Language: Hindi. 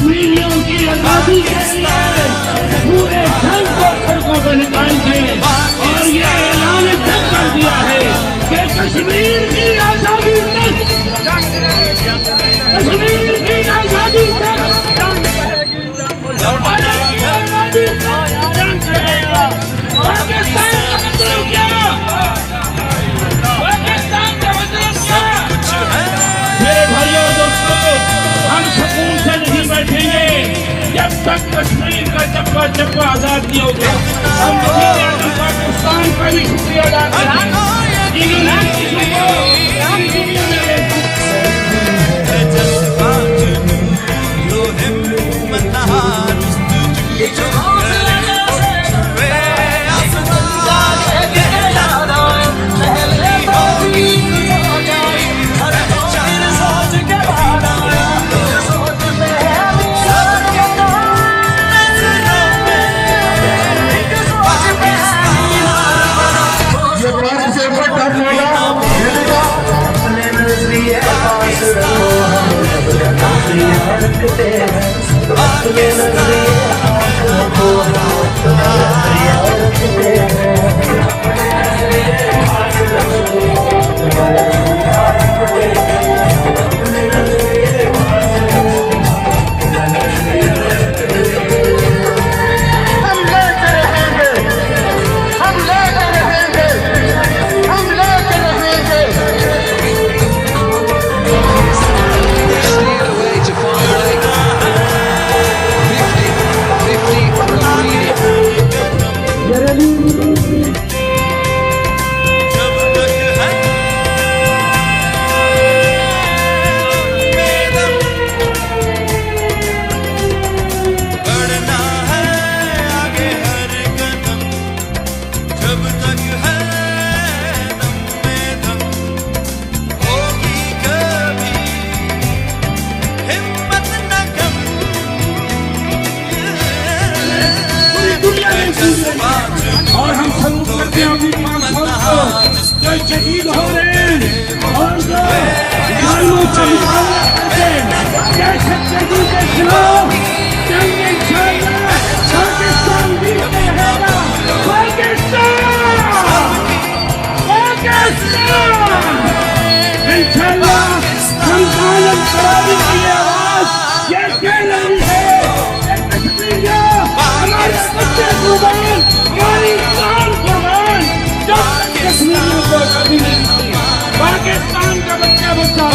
कश्मीरियों की आजादी के लिए पूरे जंग को सड़कों पर निकाल के और ये ऐलान तक कर दिया है कि कश्मीर की आजादी तक, कश्मीर की आजादी तक पाकिस्तान का मतलब क्या, पाकिस्तान का मतलब क्या? मेरे भाइयों दोस्तों, हम सुकून से नहीं बैठेंगे जब तक कश्मीर का चप्पा चप्पा आजाद नहीं होगा। हम पाकिस्तान का भी शुक्रिया अदा करेंगे। और हम सलूट करते हैं अपनी मां को जो शहीद हो रहे हैं और जो जालिमों से मुकाबला करते हैं, दहशतगर्दी के खिलाफ जंग इंशाअल्लाह पाकिस्तान जीतते रहेगा। पाकिस्तान इंशाअल्लाह हम कायम कराने की आवाज ये कह रही है। हमारे बच्चे कुर्बान, हमारी जान कुर्बान, जब तक कश्मीर को आजादी नहीं मिली, पाकिस्तान का बच्चा बच्चा